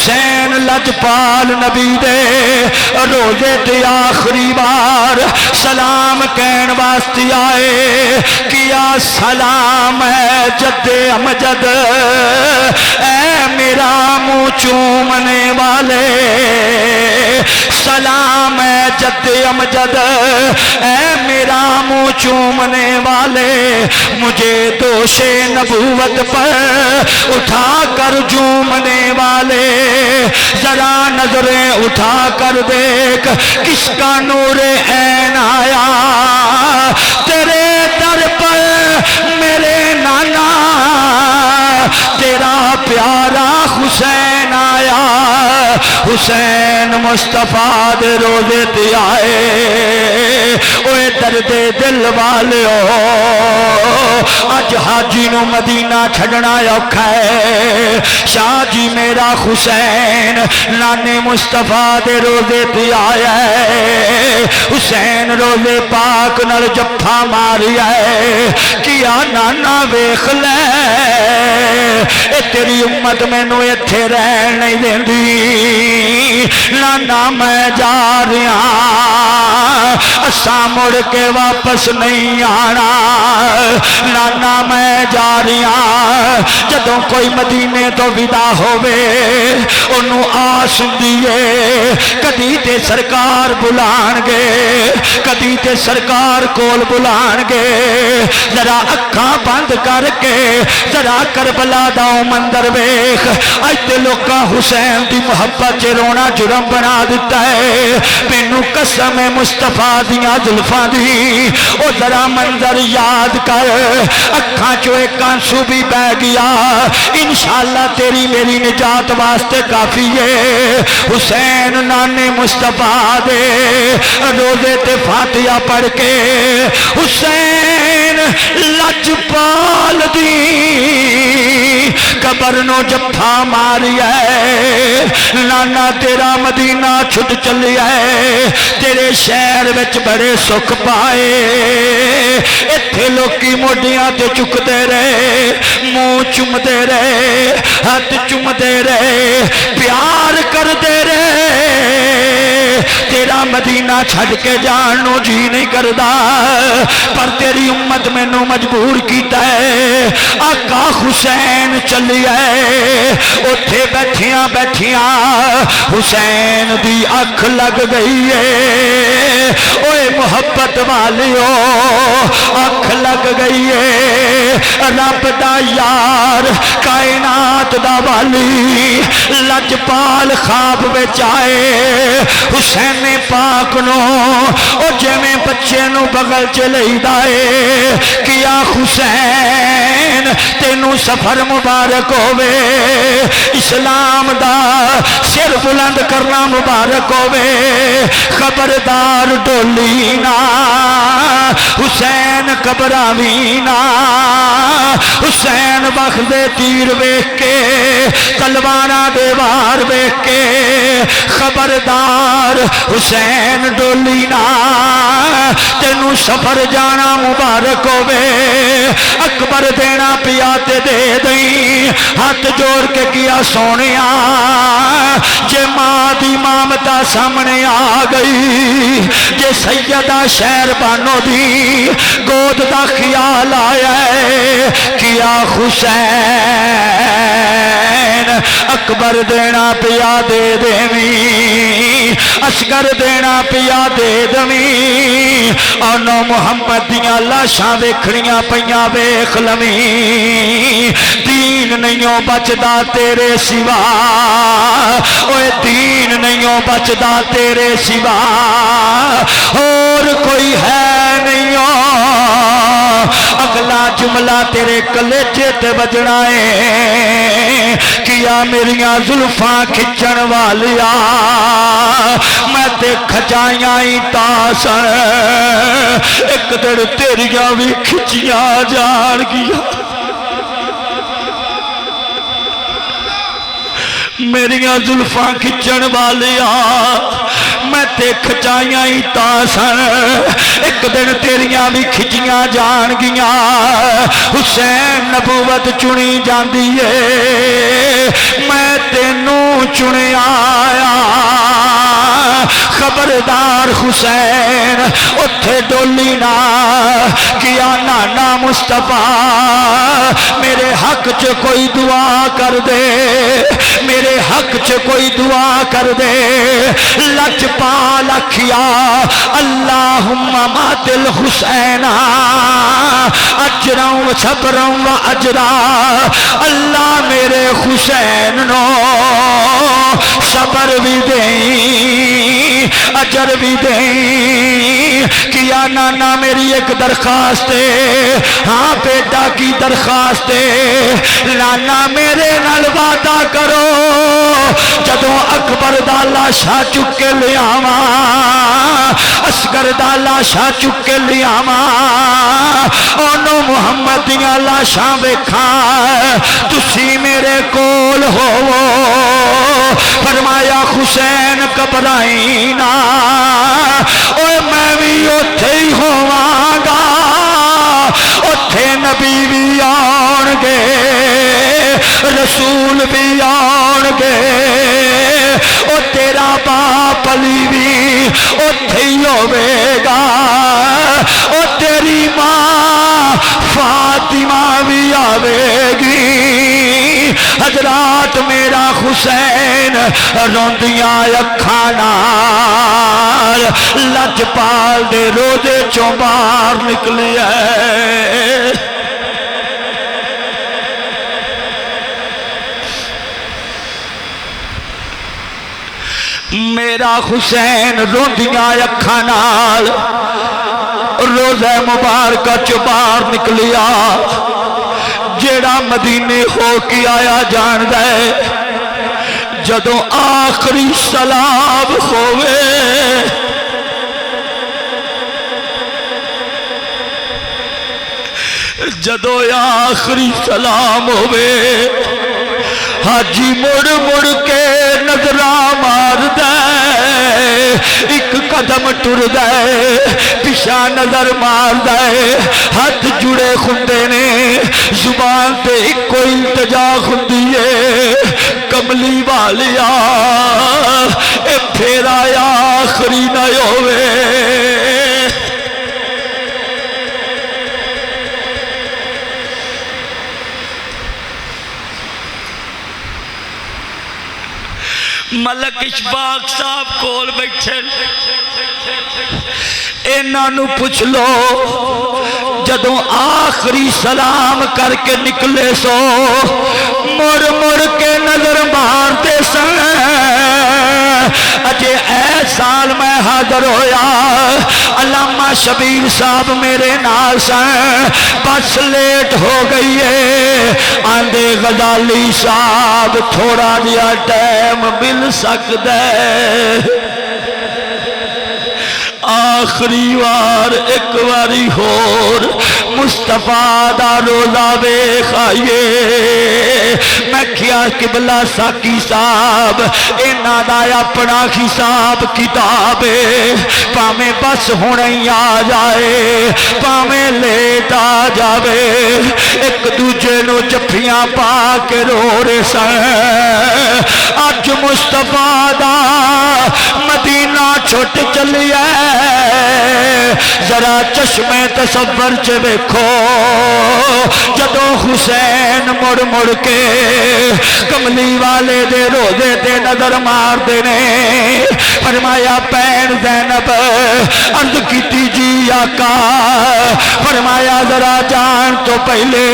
حسین لجپال نبی دے روزے تے آخری بار سلام کہن واسطے آئے کیا سلام ہے جد امجد اے میرا منہ چومنے والے سلام ہے جد امجد اے میرا منہ چومنے والے مجھے دوش نبوت پر اٹھا کر جومنے والے ذرا نظریں اٹھا کر دیکھ کس کا نور عین آیا تیرے در پر میرے نانا تیرا پیارا حسین آیا حسین مصطفیٰ دے روزے تے آئے اوے درد دل والو اج حاجی نو مدینہ چھڑنا اوکھا ہے شاہ جی میرا حسین نانے مصطفیٰ دے روزے تے آیا ہے حسین روزے پاک نال جفا ماریا ہے کیا نانا ویکھ لے اے تیری امت مینوں ایتھے رہن نہیں دیندی نانا میں جا رہا اساں مڑ کے واپس نہیں آنا نانا میں جا رہا جدوں کوئی مدینے تو ودا ہووے انہوں آس ہوندی کدی تے سرکار بلان گے کدی تے سرکار کول بلان گے ذرا اکھاں بند کر کے ذرا کربلا دا مندر ویکھ اج تے لوکاں حسین دی محبت چ رونا جرم بنا دیتا ہے مینوں قسم مصطفیٰ دیاں زلفاں دی او ذرا منظر یاد کر اکھاں چوں ایک آنسو بھی بہ گیا انشاءاللہ تیری میری نجات واسطے کافی ہے حسین نانے مصطفیٰ دے روزے تے فاتحہ پڑھ کے حسین لجپال دی قبر نو جفا ماریا ہے نانا تیرا مدینہ چھٹ چلیا ہے تیرے شہر وچ بڑے سکھ پائے ایتھے لوکی موڈیاں تے چکتے رہے منہ چومدے رہے ہاتھ چومدے رہے پیار کردے رہے تیرا مدینہ چھڑ کے جانو جی نہیں کردا پر تیری امت میں نو مجبور کیتا ہے آقا حسین چلی ہے اتھے بیٹھیاں بیٹھیاں حسین دی اکھ لگ گئی ہے اوے محبت والیو اکھ لگ گئی ہے رب دا یار کائنات دا والی لجپال خواب وچ آئے حسین پاک نو او جویں بچے نو بغل چ لئیدا ہے کیا حسین تینوں سفر مبارک ہووے اسلام دا سر بلند کرنا مبارک ہووے خبردار ڈولی نا حسین گھبراوی نا حسین وقت دے تیر ویکھ کے تلواراں دے وار ویکھ کے خبردار حسین ڈولی نا تینوں سفر جانا مبارک ہووے اکبر دینا پیا تے دے دئی ہاتھ جوڑ کے کیا سونیا جے ماں دی مامتا سامنے آ گئی جے سیدہ شہر بانو دی گود دا خیال آیا ہے کیا حسین اکبر دینا پیا دے دیویں اصغر دینا پیا دے دیویں اور نو محمد دیاں لاشاں ویکھنیاں پیاں ویکھ لویں دین نہیں بچدا تیرے سوا اوے دین نہیں بچدا تیرے سوا اور کوئی ہے نہیں اگلا جملہ تیرے کلیجے تے بجنا ہے کیا میریاں زلفاں کھچن والیا میں تے کھچائیاں ہی تاسن ایک دن تیریاں بھی کھچیاں جان گیا میریاں زلفاں کھچن والیا میں تے کھچائیاں ہی تا سن ایک دن تیریاں بھی کھچیاں جان گیاں حسین نبوت چنی جاندی ہے میں تینوں چنیا آیا خبردار حسین اتھے ڈولی نہ کیا نانا مصطفیٰ میرے حق چ کوئی دعا کر دے میرے حق چ کوئی دعا کر دے لچ پا لکھیا اللہم مات الحسین اجرا و صبرا و اجرا اللہ میرے حسین نو صبر بھی دیں اجر بھی دیں کیا نانا میری ایک درخواست ہے ہاں بیٹا کی درخواست ہے نانا میرے نال وعدہ کرو جدوں اکبر دا لاشا چک کے لے آواں اصغر دا لاشا چک کے لے آواں اونوں محمد دیاں لاشاں ویکھاں تسی میرے کول ہوو فرمایا حسین گھبرائی نہ اوے میں بھی اوتھے ہی ہوواں گا اوتھے نبی بھی آن گے رسول بھی آن گے او تیرا باپ علی بھی اوتھے ہی ہوے گا او تیری ماں فاطمہ بھی آوے گی حضرات میرا حسین روندیاں اکھاں نال لجپال دے روزے چوں باہر نکلے میرا حسین روندیاں اکھاں نال روزہ مبارکہ چوں باہر نکلیا جیڑا مدینے ہو کے آیا جان دے جدوں آخری سلام ہوئے جدوں آخری سلام ہوئے حاجی مڑ مڑ کے نظراں مار دے ایک قدم ٹر دے پیچھا نظر مار دے ہاتھ جڑے خندے نے زبان تے ایک کوئی التجا خندی ہے کملی والیا اے پھیرا آخری نہ ہوئے ملک اشفاق صاحب کول بیٹھے انہاں نو پوچھ لو جدوں آخری سلام کر کے نکلے سو مڑ مڑ کے نظر مارتے سن اجے اے سال میں حاضر ہویا علامہ شبیر صاحب میرے نال سن بس لیٹ ہو گئی ہے آندے غزالی صاحب تھوڑا جیا ٹائم مل سکتا ہے آخری وار ایک واری ہور مصطفیٰ دا روزہ ویکھ آئیے میں کیا قبلہ ساکی صاحب انہاں دا اپنا حساب کتاب پاویں بس ہونی آ جائے پاویں لیٹ آ جاوے ایک دوجے نو جفیاں پا کے رو رہے سن اج مصطفیٰ دا مدینہ چھوٹ چلیا ذرا چشمے تصور چ ویکھو جدوں حسین مڑ مڑ کے کملی والے دے روزے تے نظر مار دینے فرمایا پین زینب عرض کیتی جی آقا فرمایا ذرا جان تو پہلے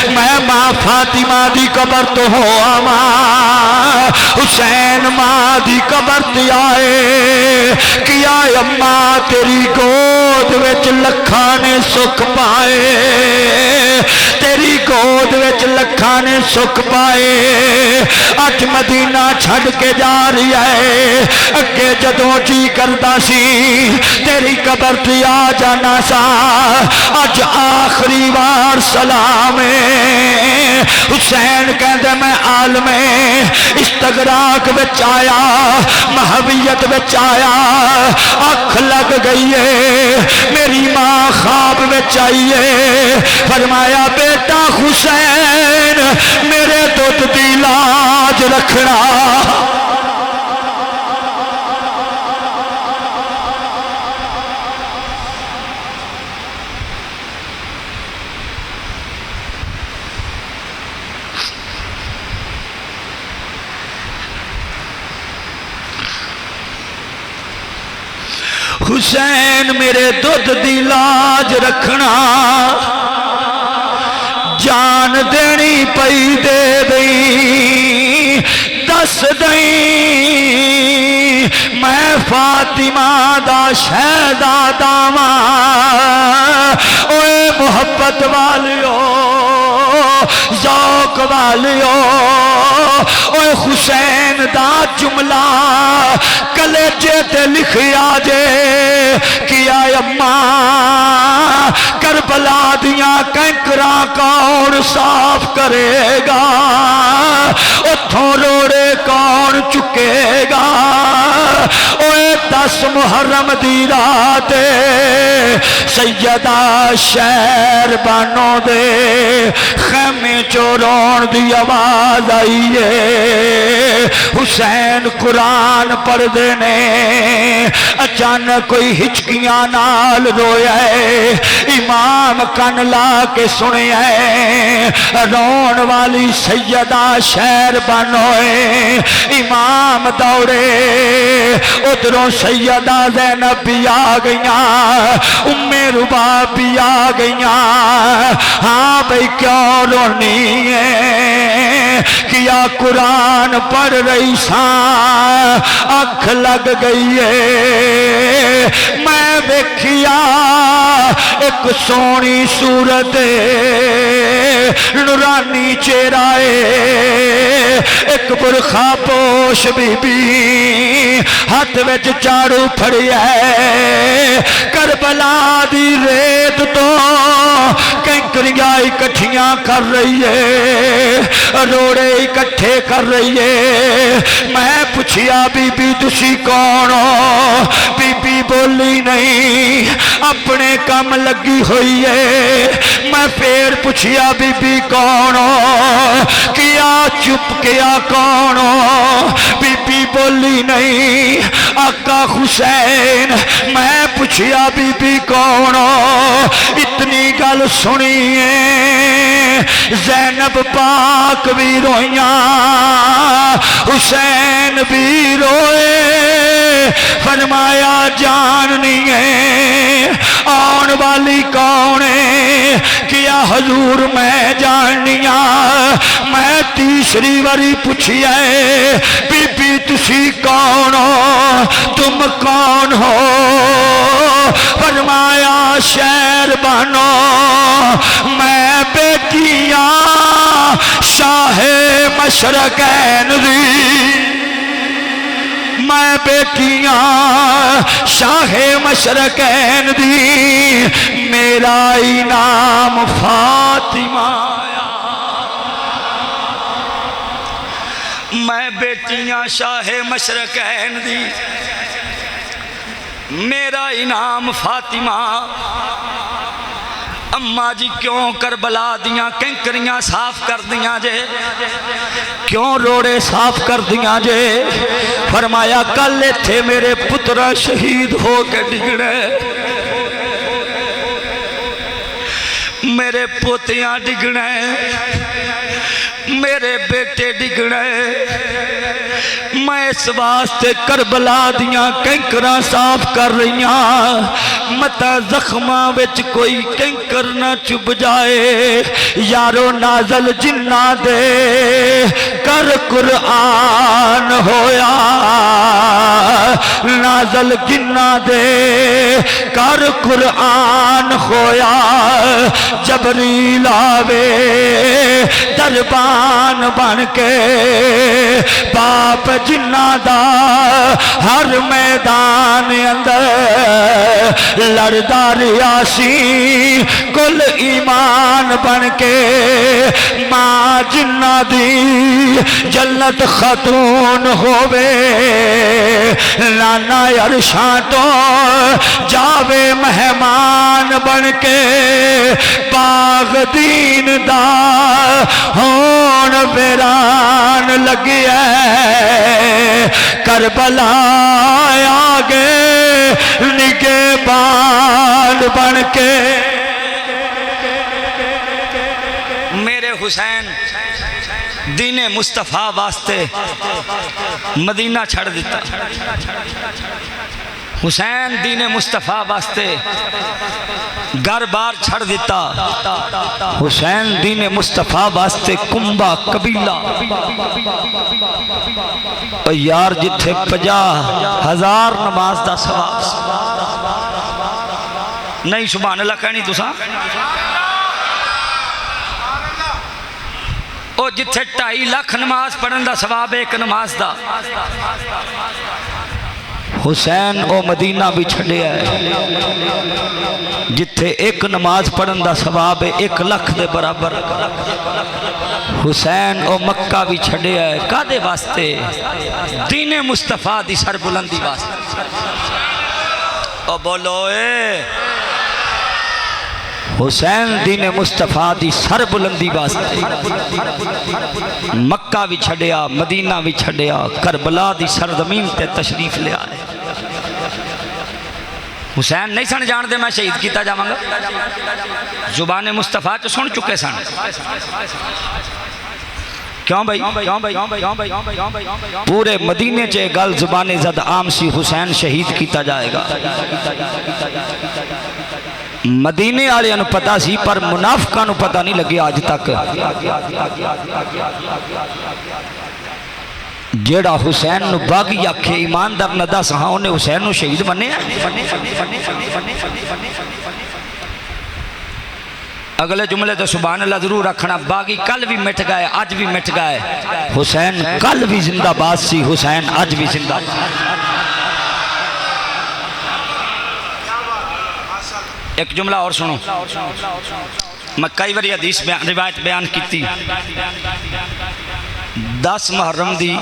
میں ماں فاطمہ دی قبر تو ہو آواں حسین ماں دی قبر تے آئے کیا اماں تیری گود وچ لکھاں نے سکھ پائے تیری گود وچ لکھاں نے سکھ پائے اج مدینہ چھڑ کے جا رہی ہے اگے جدوں جی کردا سی تیری قبر تے آ جانا سا اج آخری بار سلام حسین کہندے میں عالم استغراق وچ آیا محویت وچ آیا اکھ لگ گئی ہے میری ماں خواب وچ آئی ہے فرمایا بیٹا حسین میرے دودھ دی لاج رکھنا حسین میرے دودھ دی لاج رکھنا جان دینی پئی دے دئی دس دئی میں فاطمہ دا شہزادہ واں اوے محبت والیو ذوق والیو اوے حسین دا جملہ کلیجے تے لکھیا جے کیا اماں کربلا دیاں کنکراں کون صاف کرے گا اتھوں روڑے کون چکے گا اوے 10 محرم دی رات سیدہ شہر بانو دے خیمے چورون دی آواز آئیے حسین قرآن پڑھ دینے اچانک کوئی ہچکیاں نال رویا ہے امام کن لا کے سنیا ہے رون والی سیدہ شہر بانوئے امام دوڑے ادھروں سیدہ زینب بھی آ گئیاں ام ربا بھی آ گئیاں ہاں بھئی کیوں رونی ہے کیا قرآن پڑھ رہی ساں اکھ لگ گئی ہے میں دیکھیا ایک سونی صورت نورانی چہرہ ایک برخا پوش بی بی ہاتھ وچ جھاڑو پھڑیا ہے کربلا دی ریت تو کنکریاں اکٹھیاں کر رہی ہے روڑے اکٹھے کر رہی ہے میں پوچھیا بی بی تسی کون ہو بی بی بولی نہیں اپنے کام لگی ہوئی ہے میں پھر پوچھیا بی بی کون ہو کیا چپ کیا کون ہو بی بی بولی نہیں آقا حسین میں پوچھیا بی بی کون ہو اتنی گل سنیے زینب پاک بھی رویاں حسین بھی روئے فرمایا جاننی ہے آن والی کون ہے کیا حضور میں جاننیا میں تیسری واری پوچھی ہے بی بی تسی کون ہو تم کون ہو فرمایا شہر بانو میں بیٹیاں شاہ مشرقین دی میں بیٹیاں شاہ مشرقین دی میرا نام فاطمہ میں بیٹیاں شاہ مشرقین دی میرا نام فاطمہ اماں جی کیوں کربلا دیاں کنکریاں صاف کر دیاں جے کیوں روڑے صاف کر دیاں جے فرمایا کل تھے میرے پترہ شہید ہو کے ڈگڑے میرے پوتیاں ڈگڑے میرے بیٹے ڈگڑے میں اس واسطے کربلا دیاں کنکراں صاف کر رہیاں متا زخماں وچ کوئی کنکر نہ چب جائے یارو نازل جنہ دے کر قرآن ہویا نازل جنہ دے کر قرآن ہویا جبریل آوے دربان بن کے باپ جنہ دا ہر میدان اندر لڑدا ریاسی کل ایمان بن کے ماں جنہ دی جنت خاتون ہووے نانا عرشاں تو جاوے مہمان بن کے باغ دین دا ہون ویران لگیا کربلا آگے نگے بان بن کے میرے حسین دین مصطفیٰ واسطے مدینہ چھڑ دیتا حسین دین مصطفیٰ واسطے گھر بار چھڑ دیتا حسین دین مصطفیٰ واسطے کنبہ قبیلہ اور یار جتھے 50,000 نماز دا ثواب نہیں سبحان اللہ کہنی تساں او جتھے 2.5 لاکھ نماز پڑھن دا ثواب ایک نماز دا حسین او مدینہ بھی چھڑے ہے جتھے ایک نماز پڑھن دا ثواب 1 لاکھ دے برابر حسین او مکہ بھی چھڑے ہے کادے واسطے دین مصطفیٰ دی سر بلندی واسطے او بولو اے حسین دین مصطفیٰ دی سر بلندی واسطے مکہ بھی چھڑیا مدینہ بھی چھڑیا کربلا دی سرزمین تے تشریف لے آئے حسین نہیں سن جان دے میں شہید کیتا جاواں گا زبان مصطفیٰ تو سن چکے سن کیوں بھائی پورے مدینے چے گل زبان زد عام سی حسین شہید کیتا جائے گا مدینے آلے انہوں پتا سی پر منافقہ نو پتا نہیں لگی آج تک جیڑا حسین نو باغی آکھے ایماندار نہ دس ہاں انہیں حسین نو شہید بنے اگلے جملے تو سبحان اللہ ضرور رکھنا باغی کل بھی مٹ گئے آج بھی مٹ گئے حسین کل بھی زندہ باد سی حسین آج بھی زندہ باد ایک جملہ اور سنو میں کئی باری حدیث روایت بیان کیتی 10 محرم دی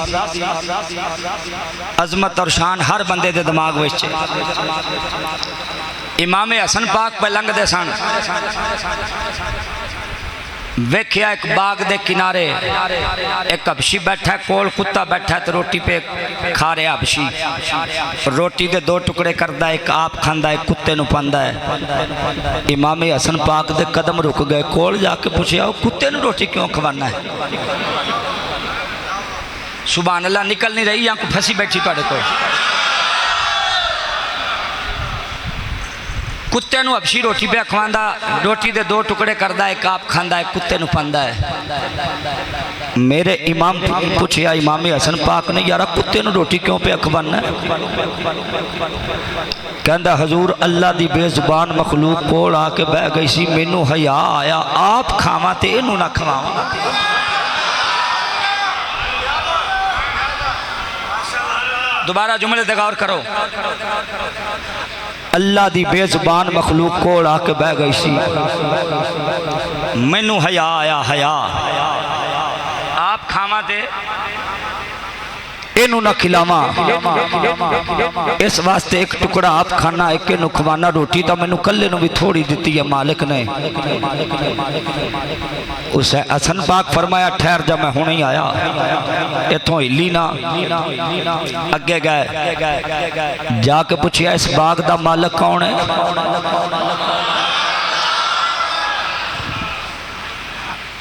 عظمت اور شان ہر بندے دے دماغ وچ امام حسن پاک پہ لنگ دے سن ویکھیا ایک باغ دے کنارے ایک حبشی بیٹھا ہے کول کتا بیٹھا ہے تو روٹی پہ کھا رہے حبشی روٹی دے 2 ٹکڑے کردہ ایک آپ کھاندہ ایک کتے نو پاندہ ہے امام حسن پاک دے قدم رک گئے کول جا کے پوچھیا کتے نو روٹی کیوں کھوانا ہے سبحان اللہ نکل نہیں رہی یہاں کو پھنسی بیٹھی پڑے کو کتے نو حبشی روٹی پہ کھواندہ روٹی دے 2 ٹکڑے کردہ ایک آپ کھاندہ ایک کتے نو پاندہ ہے میرے امام پوچھیا امام حسن پاک نے یارا کتے نو روٹی کیوں پہ کھوانا ہے کہندہ حضور اللہ دی بے زبان مخلوق کوڑ آ کے بہ گئی سی مینو حیا آیا آپ کھاواں تے انہوں نہ کھواؤں دوبارہ جملے دے غور کرو اللہ دی بے زبان مخلوق کوڑ آ کے بہ گئی سی مینو حیا آیا حیا آپ کھاواں دے اینو نہ کھلاواں اس واسطے ایک ٹکڑا آپ کھانا ایک نو کھوانا روٹی تا مینو کلے نو بھی تھوڑی دیتی ہے مالک نے اسے حسن پاک فرمایا ٹھہر جا میں ہونے ہی آیا اتھوں ہلی نہ اگے گئے جا کے پوچھیا اس باغ دا مالک کون ہے